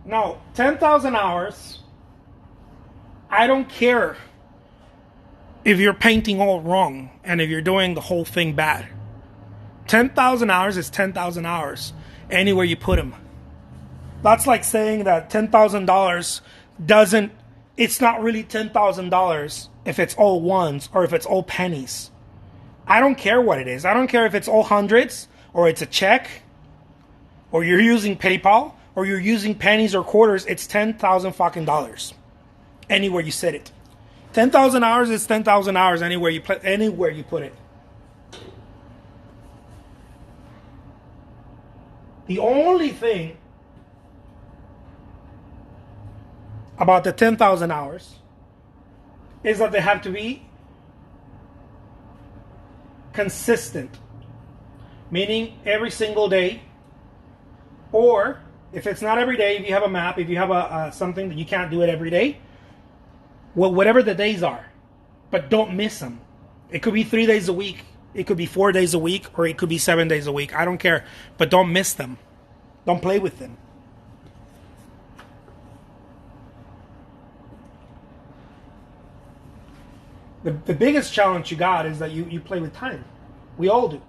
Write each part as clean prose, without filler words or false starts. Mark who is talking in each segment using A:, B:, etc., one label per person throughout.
A: Now, 10,000 hours, I don't care if you're painting all wrong and if you're doing the whole thing bad. 10,000 hours is 10,000 hours anywhere you put them. That's like saying that $10,000 doesn't, it's not really $10,000 if it's all ones or if it's all pennies. I don't care what it is. I don't care if it's all hundreds or it's a check or you're using PayPal or you're using pennies or quarters. It's 10,000 fucking dollars anywhere you set it. 10,000 hours is 10,000 hours anywhere you put it. The only thing about the 10,000 hours is that they have to be consistent, meaning every single day, or if it's not every day, if you have a map, if you have a something that you can't do it every day, well, whatever the days are, but don't miss them. It could be 3 days a week, it could be 4 days a week, or it could be 7 days a week. I don't care, but don't miss them. Don't play with them. The biggest challenge you got is that you play with time. We all do.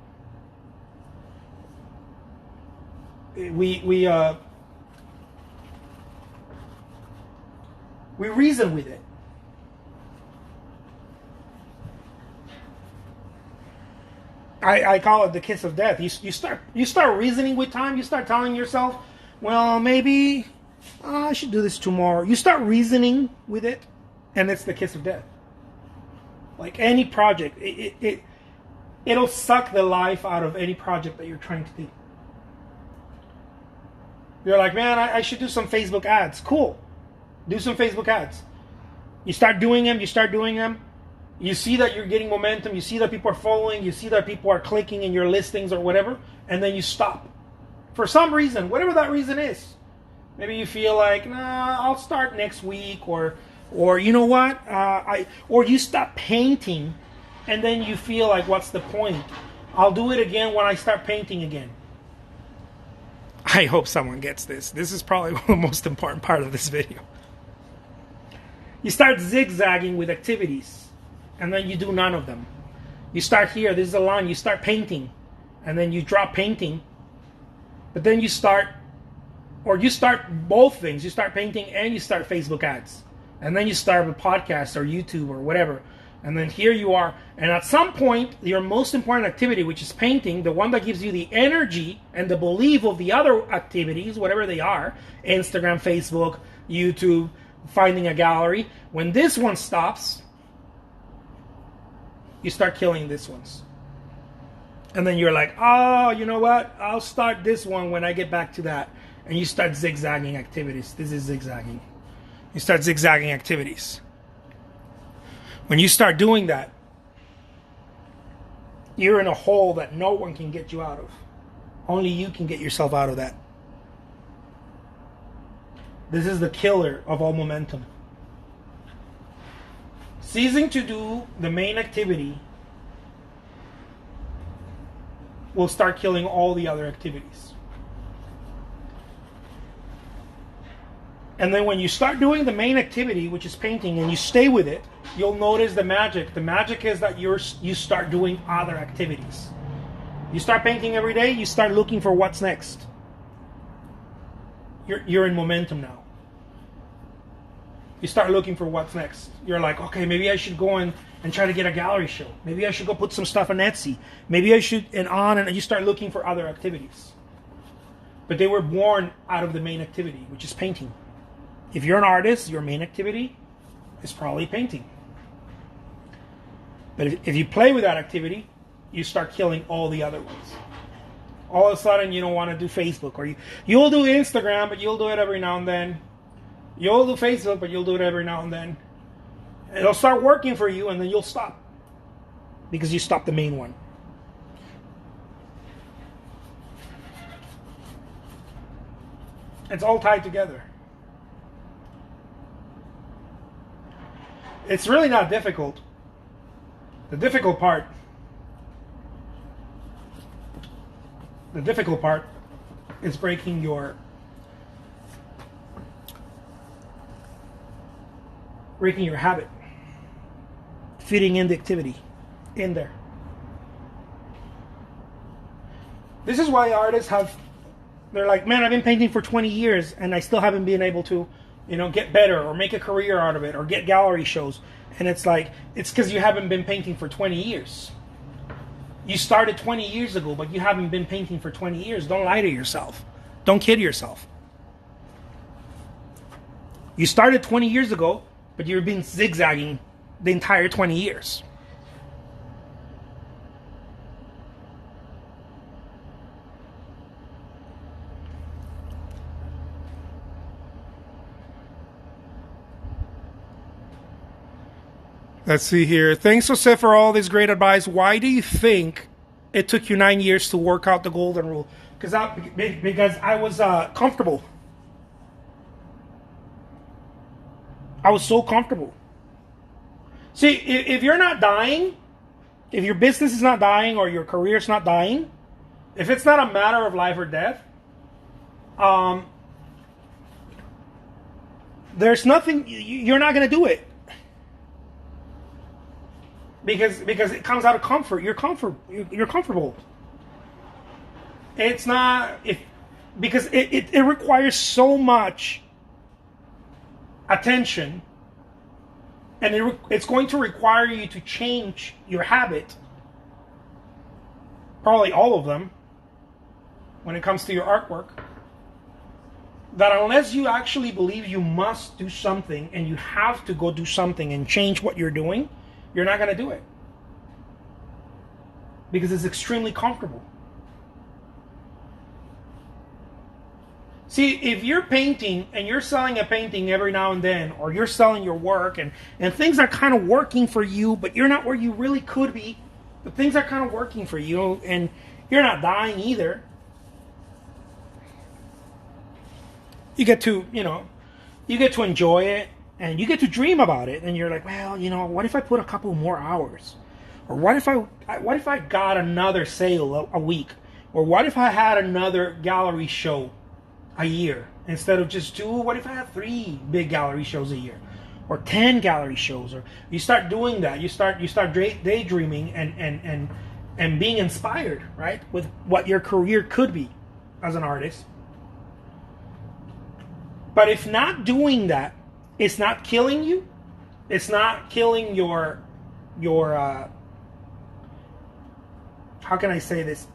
A: We reason with it. I call it the kiss of death. You start reasoning with time. You start telling yourself, well, maybe I should do this tomorrow. You start reasoning with it, and it's the kiss of death. Like any project, it'll suck the life out of any project that you're trying to do. You're like, man, I should do some Facebook ads. Cool. Do some Facebook ads. You start doing them. You see that you're getting momentum. You see that people are following. You see that people are clicking in your listings or whatever. And then you stop. For some reason, whatever that reason is. Maybe you feel like, nah, I'll start next week. Or you know what? Or you stop painting. And then you feel like, what's the point? I'll do it again when I start painting again. I hope someone gets this. This is probably the most important part of this video. You start zigzagging with activities, and then you do none of them. You start here, this is a line, you start painting, and then you drop painting, but then you start both things. You start painting and you start Facebook ads. And then you start a podcast or YouTube or whatever. And then here you are. And at some point, your most important activity, which is painting, the one that gives you the energy and the belief of the other activities, whatever they are, Instagram, Facebook, YouTube, finding a gallery, when this one stops, you start killing these ones. And then you're like, oh, you know what? I'll start this one when I get back to that. And you start zigzagging activities. This is zigzagging. You start zigzagging activities. When you start doing that, you're in a hole that no one can get you out of. Only you can get yourself out of that. This is the killer of all momentum. Ceasing to do the main activity will start killing all the other activities. And then when you start doing the main activity, which is painting, and you stay with it, you'll notice the magic. The magic is that you start doing other activities. You start painting every day, you start looking for what's next. You're in momentum now. You start looking for what's next. You're like, okay, maybe I should go and try to get a gallery show. Maybe I should go put some stuff on Etsy. Maybe I should, and you start looking for other activities. But they were born out of the main activity, which is painting. If you're an artist, your main activity is probably painting. But if you play with that activity, you start killing all the other ones. All of a sudden, you don't want to do Facebook. Or you'll do Instagram, but you'll do it every now and then. You'll do Facebook, but you'll do it every now and then. It'll start working for you, and then you'll stop. Because you stopped the main one. It's all tied together. It's really not difficult. The difficult part is breaking your breaking your habit, fitting in the activity in there. This is why artists they're like, man, I've been painting for 20 years and I still haven't been able to, get better or make a career out of it or get gallery shows. And it's like, it's because you haven't been painting for 20 years. You started 20 years ago, but you haven't been painting for 20 years. Don't lie to yourself. Don't kid yourself. You started 20 years ago, but you've been zigzagging the entire 20 years. Let's see here. Thanks, Jose, for all this great advice. Why do you think it took you 9 years to work out the golden rule? Because I was comfortable. I was so comfortable. See, if you're not dying, if your business is not dying or your career is not dying, if it's not a matter of life or death, there's nothing, you're not going to do it. Because it comes out of comfort. You're comfortable. It's not because it requires so much attention, and it's going to require you to change your habit. Probably all of them when it comes to your artwork. That unless you actually believe you must do something and you have to go do something and change what you're doing, you're not going to do it. Because it's extremely comfortable. See, if you're painting and you're selling a painting every now and then, or you're selling your work and things are kind of working for you, but you're not where you really could be, but things are kind of working for you and you're not dying either. You get to, enjoy it. And you get to dream about it, and you're like, well, what if I put a couple more hours? Or what if I got another sale a week? Or what if I had another gallery show a year instead of just 2? What if I had 3 big gallery shows a year? Or 10 gallery shows? Or you start doing that. You start daydreaming and being inspired, right, with what your career could be as an artist. But if not doing that, it's not killing you. It's not killing your how can I say this?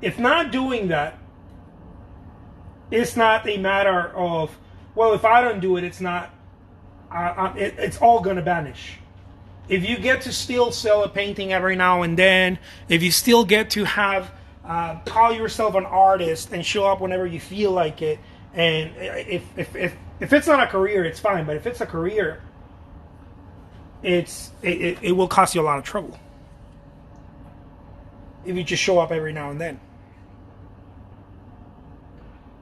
A: If not doing that, it's not a matter of, well, if I don't do it, it's not. It's all gonna vanish. If you get to still sell a painting every now and then, if you still get to have call yourself an artist and show up whenever you feel like it, and if it's not a career, it's fine. But if it's a career, it will cost you a lot of trouble if you just show up every now and then.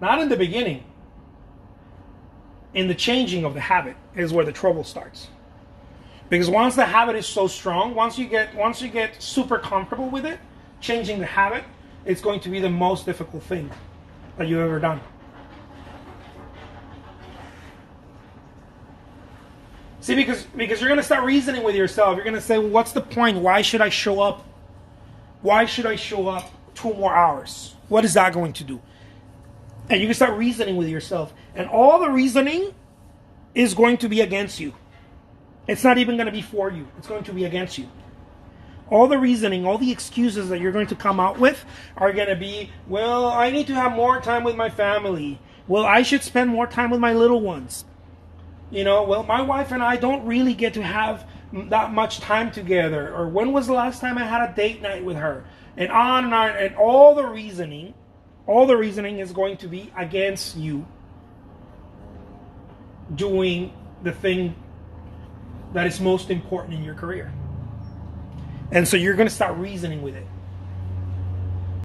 A: Not in the beginning. In the changing of the habit is where the trouble starts. Because once the habit is so strong, once you get super comfortable with it, changing the habit, it's going to be the most difficult thing that you've ever done. See, because you're going to start reasoning with yourself. You're going to say, well, what's the point? Why should I show up? Why should I show up 2 more hours? What is that going to do? And you can start reasoning with yourself. And all the reasoning is going to be against you. It's not even going to be for you. It's going to be against you. All the reasoning, all the excuses that you're going to come out with are going to be, well, I need to have more time with my family. Well, I should spend more time with my little ones. Well, my wife and I don't really get to have that much time together. Or when was the last time I had a date night with her? And on and on. And all the reasoning is going to be against you doing the thing that is most important in your career. And so you're going to start reasoning with it.